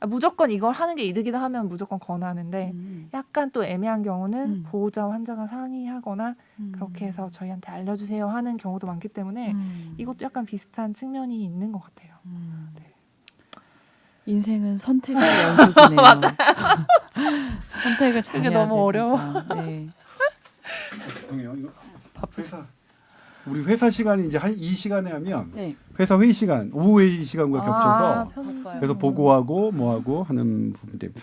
무조건 이걸 하는 게 이득이다 하면 무조건 권하는데 약간 또 애매한 경우는 보호자와 환자가 상의하거나 그렇게 해서 저희한테 알려주세요 하는 경우도 많기 때문에 이것도 약간 비슷한 측면이 있는 것 같아요. 네. 인생은 선택의 연속이네요. 맞아요. 선택을 잘 그게 해야 너무 돼, 어려워. 진짜. 네. 죄송해요. 이거 우리 회사 시간이 이제 이 시간에 하면 네. 회사 회의 시간, 오후 회의 시간과 겹쳐서 편집. 그래서 보고하고 뭐하고 하는 부분들.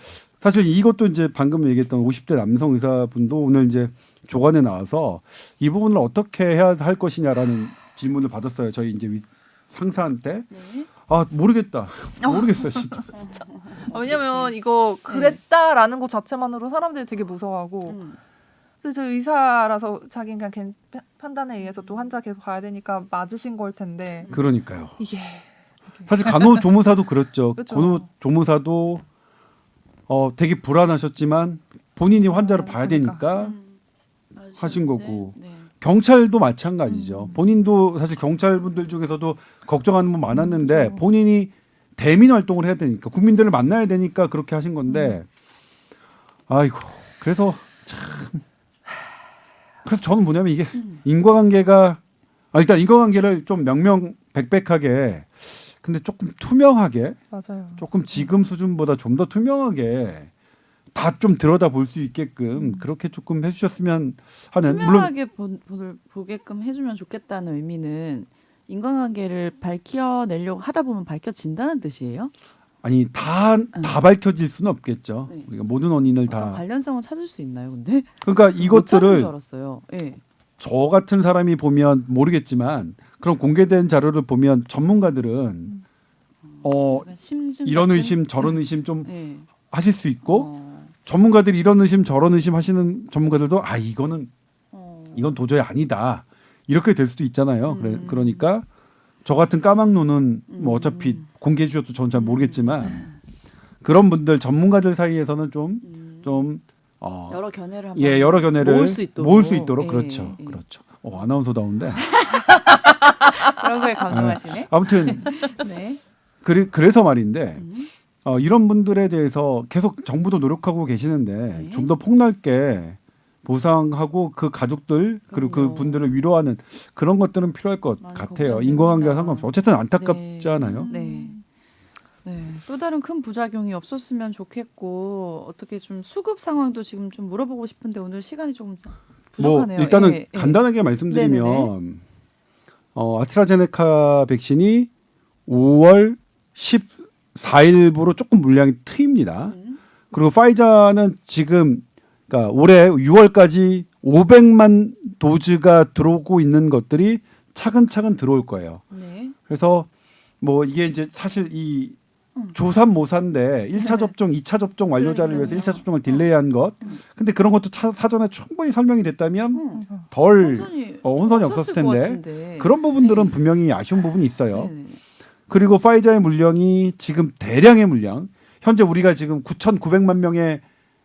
사실 이것도 이제 방금 얘기했던 50대 남성 의사분도 오늘 이제 조간에 나와서 이 부분을 어떻게 해야 할 것이냐라는 질문을 받았어요. 저희 이제 상사한테. 네. 모르겠다. 모르겠어요, 진짜. 왜냐면 이거 그랬다라는 것 자체만으로 사람들이 되게 무서워하고 그래서 저 의사라서 자기는 그냥 판단에 의해서 또 환자 계속 봐야 되니까 맞으신 걸 텐데 그러니까요. 이게 사실 간호조무사도 그렇죠. 그렇죠. 간호조무사도 되게 불안하셨지만 본인이 환자를 봐야 그러니까. 되니까 하신 거고 네. 경찰도 마찬가지죠. 본인도 사실 경찰분들 중에서도 걱정하는 분 많았는데 그렇죠. 본인이 대민 활동을 해야 되니까 국민들을 만나야 되니까 그렇게 하신 건데 아이고 그래서 참 그래서 저는 뭐냐면 이게 인과관계가 일단 인과관계를 좀 명명백백하게 근데 조금 투명하게 맞아요. 조금 지금 수준보다 좀 더 투명하게 다 좀 들여다 볼 수 있게끔 그렇게 조금 해주셨으면 하는 물론 투명하게 보게끔 해주면 좋겠다는 의미는 인간관계를 밝혀내려고 하다 보면 밝혀진다는 뜻이에요? 아니 다 밝혀질 수는 없겠죠. 네. 우리가 모든 원인을 어떤 다 관련성을 찾을 수 있나요? 근데 그러니까 못 찾는 줄 이것들을 알았어요. 예. 저 같은 사람이 보면 모르겠지만 그런 공개된 자료를 보면 전문가들은 약간 심증 이런 같은? 의심 저런 의심 좀 예. 하실 수 있고 전문가들이 이런 의심 저런 의심 하시는 전문가들도 이건 도저히 아니다 이렇게 될 수도 있잖아요. 그러니까 저 같은 까막눈은 뭐 어차피 공개해 주셔도 저는 잘 모르겠지만 그런 분들 전문가들 사이에서는 좀 여러 견해를 한번 여러 견해를 모을 수 있도록, 예, 그렇죠. 예. 그렇죠. 아나운서다운데 그런 거에 감동하시네. 아무튼 네. 그래서 말인데 이런 분들에 대해서 계속 정부도 노력하고 계시는데 네. 좀 더 폭넓게 보상하고 그 가족들 그리고 그 그럼요. 분들을 위로하는 그런 것들은 필요할 것 많이 같아요. 걱정됩니다. 인과관계와 상관없이 어쨌든 안타깝지 않아요? 네. 네. 또 다른 큰 부작용이 없었으면 좋겠고 어떻게 좀 수급 상황도 지금 좀 물어보고 싶은데 오늘 시간이 조금 부족하네요. 일단은 예, 예. 간단하게 말씀드리면 네네네. 아스트라제네카 백신이 5월 14일부로 조금 물량이 트입니다. 그리고 파이자는 지금 그러니까 올해 6월까지 500만 도즈가 들어오고 있는 것들이 차근차근 들어올 거예요. 네. 그래서 뭐 이게 이제 사실 이 조삼모사인데 1차 접종, 2차 접종 완료자를 위해서 1차 접종을 딜레이한 것. 근데 그런 것도 사전에 충분히 설명이 됐다면 덜 혼선이 없었을 텐데 그런 부분들은 분명히 아쉬운 부분이 있어요. 네. 그리고 파이자의 물량이 지금 대량의 물량. 현재 우리가 지금 9,900만 명의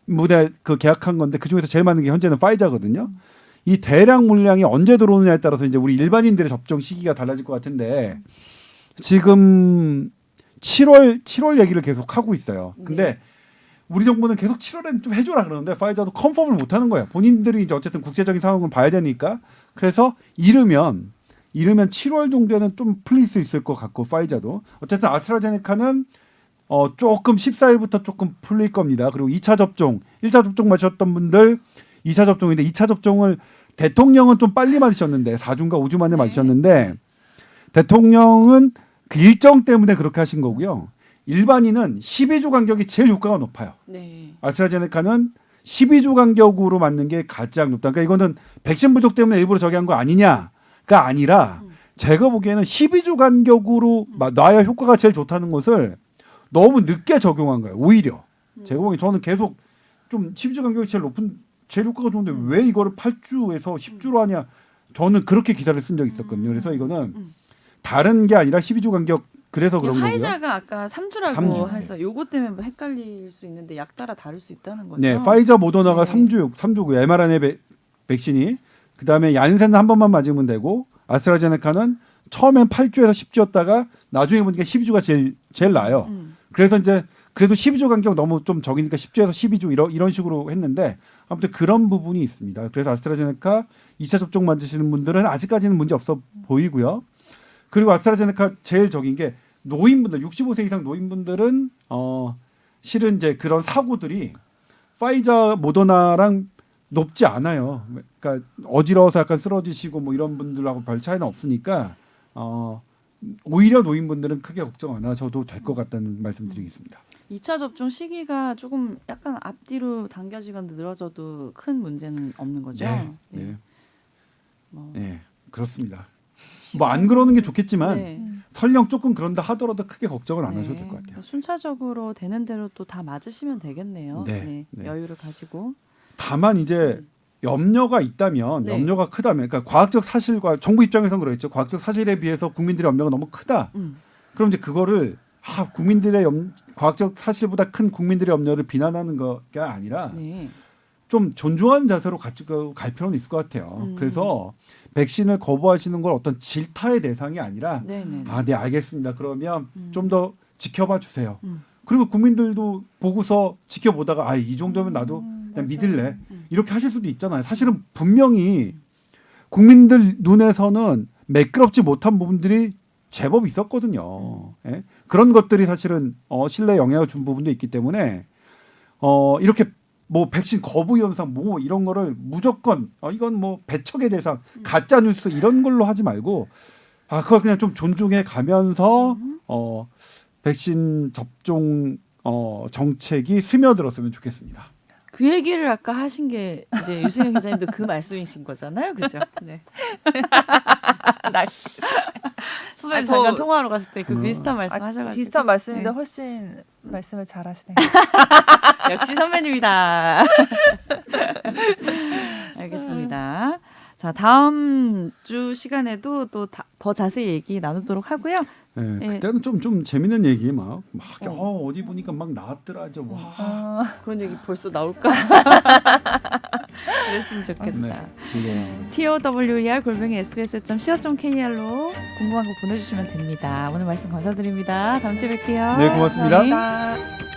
무대 계약한 건데 그 중에서 제일 많은 게 현재는 파이자거든요. 이 대량 물량이 언제 들어오느냐에 따라서 이제 우리 일반인들의 접종 시기가 달라질 것 같은데 지금 7월 얘기를 계속 하고 있어요. 근데 우리 정부는 계속 7월에는 좀 해줘라 그러는데 파이자도 컨펌을 못 하는 거예요. 본인들이 이제 어쨌든 국제적인 상황을 봐야 되니까 그래서 이르면 7월 정도에는 좀 풀릴 수 있을 것 같고 파이자도 어쨌든 아스트라제네카는 조금 14일부터 조금 풀릴 겁니다. 그리고 2차 접종, 1차 접종 마셨던 분들 2차 접종인데 2차 접종을 대통령은 좀 빨리 맞으셨는데 4주인가 5주 만에 맞으셨는데 대통령은 그 일정 때문에 그렇게 하신 거고요. 일반인은 12주 간격이 제일 효과가 높아요. 네. 아스트라제네카는 12주 간격으로 맞는 게 가장 높다. 그러니까 이거는 백신 부족 때문에 일부러 저기 한 거 아니냐가 아니라 제가 보기에는 12주 간격으로 놔야 효과가 제일 좋다는 것을 너무 늦게 적용한 거예요. 오히려 제가 보기에 저는 계속 좀 12주 간격이 제일 효과가 좋은데 왜 이거를 8주에서 10주로 하냐. 저는 그렇게 기사를 쓴 적이 있었거든요. 그래서 이거는 다른 게 아니라 12주 간격 그래서 그런 거고요. 화이자가 아까 3주라고 삼주. 해서 요것 때문에 뭐 헷갈릴 수 있는데 약 따라 다를 수 있다는 거죠. 네, 파이자 모더나가 네. 3주고요. mRNA 백신이 그다음에 얀센은 한 번만 맞으면 되고 아스트라제네카는 처음엔 8주에서 10주였다가 나중에 보니까 12주가 제일 나아요. 그래서 이제 그래도 12주 간격 너무 좀 적으니까 10주에서 12주 이런 식으로 했는데 아무튼 그런 부분이 있습니다. 그래서 아스트라제네카 2차 접종 맞으시는 분들은 아직까지는 문제 없어 보이고요. 그리고 아스트라제네카 제일 적인 게 노인분들 65세 이상 노인분들은 실은 이제 그런 사고들이 파이자 모더나랑 높지 않아요. 그러니까 어지러워서 약간 쓰러지시고 뭐 이런 분들하고 별 차이는 없으니까 오히려 노인분들은 크게 걱정 안 하셔도 될 것 같다는 말씀드리겠습니다. 2차 접종 시기가 조금 약간 앞뒤로 당겨지거나 늘어져도 큰 문제는 없는 거죠. 네. 뭐. 네, 그렇습니다. 뭐 안 그러는 게 좋겠지만 네. 설령 조금 그런다 하더라도 크게 걱정을 안 네. 하셔도 될 것 같아요. 순차적으로 되는 대로 또 다 맞으시면 되겠네요. 네. 네. 여유를 가지고. 다만 이제 염려가 있다면 네. 염려가 크다면 그러니까 과학적 사실과 정부 입장에서는 그러겠죠. 과학적 사실에 비해서 국민들의 염려가 너무 크다. 그럼 이제 그거를 국민들의 과학적 사실보다 큰 국민들의 염려를 비난하는 거가 아니라 네. 좀 존중하는 자세로 가지고 갈 필요는 있을 것 같아요. 그래서 백신을 거부하시는 걸 어떤 질타의 대상이 아니라 네네. 네 알겠습니다. 그러면 좀 더 지켜봐 주세요. 음. 그리고 국민들도 보고서 지켜보다가 이 정도면 나도 그냥 맞아요. 믿을래. 이렇게 하실 수도 있잖아요. 사실은 분명히 국민들 눈에서는 매끄럽지 못한 부분들이 제법 있었거든요. 예? 그런 것들이 사실은 신뢰에 영향을 준 부분도 있기 때문에 이렇게 뭐 백신 거부 현상 뭐 이런 거를 무조건 이건 뭐 배척의 대상 가짜 뉴스 이런 걸로 하지 말고 그걸 그냥 좀 존중해 가면서 백신 접종 정책이 스며들었으면 좋겠습니다. 그 얘기를 아까 하신 게 이제 유승현 기자님도 그 말씀이신 거잖아요, 그죠? 네. 선배님 잠깐 통화하러 갔을 때 그 비슷한 말씀 하셔가지고 비슷한 말씀인데 네. 훨씬 말씀을 잘하시네요. 역시 선배님이다. 알겠습니다. 자 다음 주 시간에도 또 더 자세히 얘기 나누도록 하고요. 네, 예. 그때는 좀 재밌는 얘기 막 어디 보니까 막 나왔더라 그런 얘기 벌써 나올까? 그랬으면 좋겠다. 즐거워요. TOWER@sbs.co.kr로 궁금한 거 보내주시면 됩니다. 오늘 말씀 감사드립니다. 다음 주에 뵐게요. 네, 고맙습니다. 감사합니다.